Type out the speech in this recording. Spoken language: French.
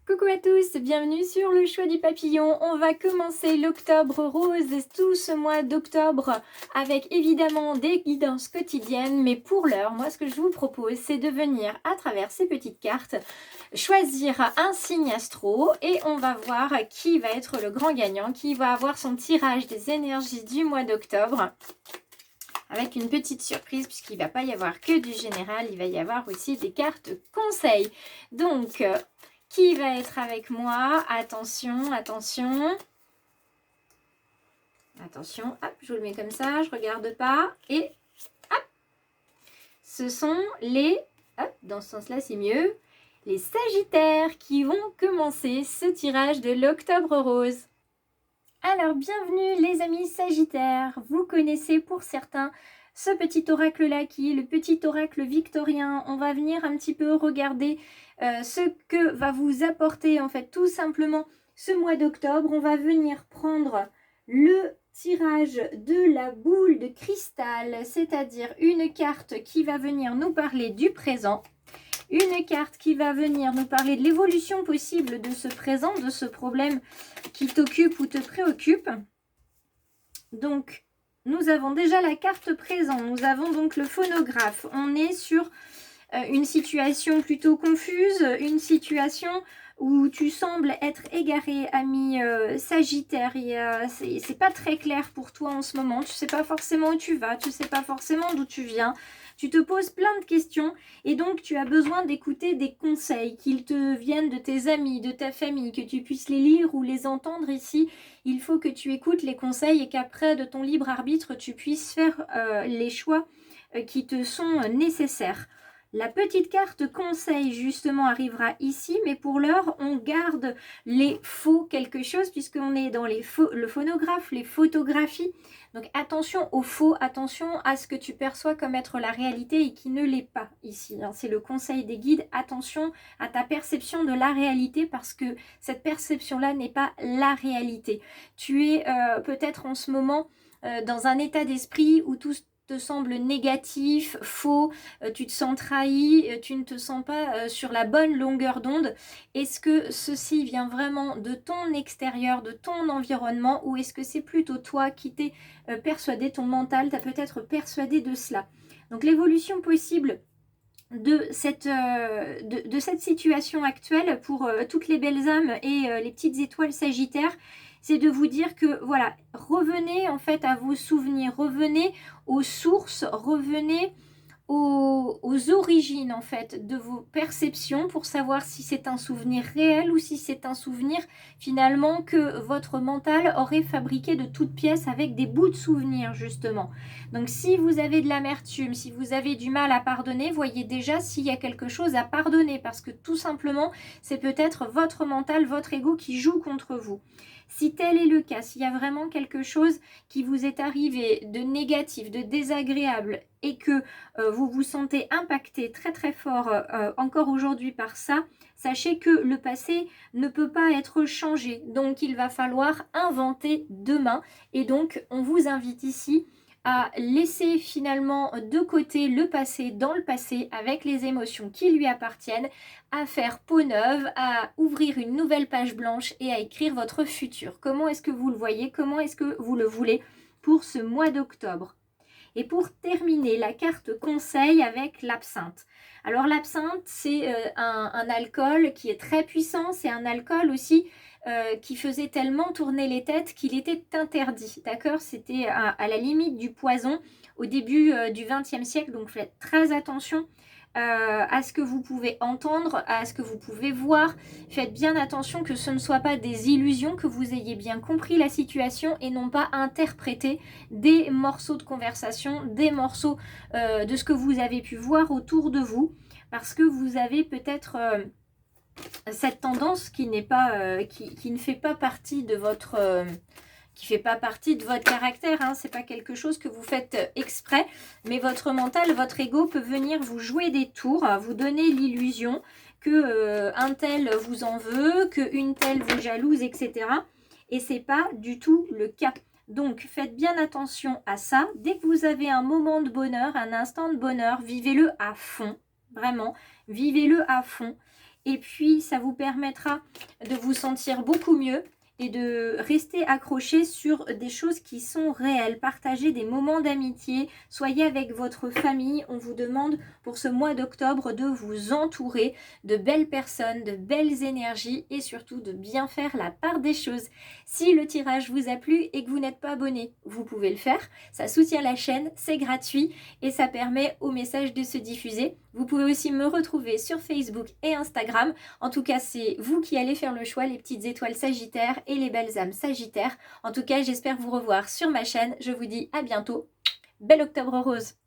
Coucou à tous, bienvenue sur le choix du papillon. On va commencer l'octobre rose, tout ce mois d'octobre avec évidemment des guidances quotidiennes. Mais pour l'heure, moi ce que je vous propose, c'est de venir à travers ces petites cartes, choisir un signe astro et on va voir qui va être le grand gagnant, qui va avoir son tirage des énergies du mois d'octobre. Avec une petite surprise puisqu'il ne va pas y avoir que du général, il va y avoir aussi des cartes conseils. Donc, qui va être avec moi? Attention, attention. Attention, hop, je vous le mets comme ça, je ne regarde pas. Et hop, ce sont les, hop, dans ce sens-là c'est mieux, les Sagittaires qui vont commencer ce tirage de l'octobre rose. Alors, bienvenue les amis Sagittaires. Vous connaissez pour certains ce petit oracle-là qui est le petit oracle victorien. On va venir un petit peu regarder ce que va vous apporter en fait tout simplement ce mois d'octobre. On va venir prendre le tirage de la boule de cristal, c'est-à-dire une carte qui va venir nous parler du présent. Une carte qui va venir nous parler de l'évolution possible de ce présent, de ce problème qui t'occupe ou te préoccupe. Donc, nous avons déjà la carte présent. Nous avons donc le phonographe. On est sur une situation plutôt confuse, une situation où tu sembles être égaré, ami Sagittaire. C'est pas très clair pour toi en ce moment. Tu sais pas forcément où tu vas, tu sais pas forcément d'où tu viens. Tu te poses plein de questions et donc tu as besoin d'écouter des conseils, qu'ils te viennent de tes amis, de ta famille, que tu puisses les lire ou les entendre ici. Il faut que tu écoutes les conseils et qu'après, de ton libre arbitre, tu puisses faire les choix qui te sont nécessaires. La petite carte conseil justement arrivera ici, mais pour l'heure, on garde les faux quelque chose puisqu'on est dans le phonographe, les photographies. Donc attention aux faux, attention à ce que tu perçois comme être la réalité et qui ne l'est pas ici. C'est le conseil des guides, attention à ta perception de la réalité parce que cette perception-là n'est pas la réalité. Tu es peut-être en ce moment dans un état d'esprit où tout te semble négatif, faux, tu te sens trahi, tu ne te sens pas sur la bonne longueur d'onde. Est-ce que ceci vient vraiment de ton extérieur, de ton environnement, ou est-ce que c'est plutôt toi qui t'es persuadé, ton mental t'a peut-être persuadé de cela? Donc l'évolution possible de cette situation actuelle pour toutes les belles âmes et les petites étoiles sagittaires, c'est de vous dire que voilà, revenez en fait à vos souvenirs, revenez aux sources, revenez aux origines en fait de vos perceptions pour savoir si c'est un souvenir réel ou si c'est un souvenir finalement que votre mental aurait fabriqué de toutes pièces avec des bouts de souvenirs justement. Donc si vous avez de l'amertume, si vous avez du mal à pardonner, voyez déjà s'il y a quelque chose à pardonner parce que tout simplement c'est peut-être votre mental, votre ego qui joue contre vous. Si tel est le cas, s'il y a vraiment quelque chose qui vous est arrivé de négatif, de désagréable et que vous vous sentez impacté très très fort encore aujourd'hui par ça, sachez que le passé ne peut pas être changé. Donc il va falloir inventer demain. Et donc on vous invite ici à laisser finalement de côté le passé dans le passé avec les émotions qui lui appartiennent, à faire peau neuve, à ouvrir une nouvelle page blanche et à écrire votre futur. Comment est-ce que vous le voyez? Comment est-ce que vous le voulez pour ce mois d'octobre? Et pour terminer, la carte conseil avec l'absinthe. Alors l'absinthe, c'est un alcool qui est très puissant, c'est un alcool aussi qui faisait tellement tourner les têtes qu'il était interdit, d'accord? C'était à la limite du poison au début du XXe siècle, donc faites très attention à ce que vous pouvez entendre, à ce que vous pouvez voir. Faites bien attention que ce ne soit pas des illusions, que vous ayez bien compris la situation et non pas interpréter des morceaux de conversation, des morceaux de ce que vous avez pu voir autour de vous, parce que vous avez peut-être cette tendance qui n'est pas, qui ne fait pas partie de votre caractère, hein. C'est pas quelque chose que vous faites exprès, mais votre mental, votre ego peut venir vous jouer des tours, vous donner l'illusion que un tel vous en veut, que une telle vous jalouse, etc. Et c'est pas du tout le cas. Donc faites bien attention à ça. Dès que vous avez un moment de bonheur, un instant de bonheur, vivez-le à fond, vraiment, vivez-le à fond. et puis ça vous permettra de vous sentir beaucoup mieux et de rester accroché sur des choses qui sont réelles. Partagez des moments d'amitié, soyez avec votre famille. On vous demande pour ce mois d'octobre de vous entourer de belles personnes, de belles énergies et surtout de bien faire la part des choses. Si le tirage vous a plu et que vous n'êtes pas abonné, vous pouvez le faire. Ça soutient la chaîne, c'est gratuit et ça permet au message de se diffuser. Vous pouvez aussi me retrouver sur Facebook et Instagram. En tout cas, c'est vous qui allez faire le choix, les petites étoiles sagittaires et les belles âmes sagittaires. En tout cas, j'espère vous revoir sur ma chaîne. Je vous dis à bientôt. Bel octobre rose!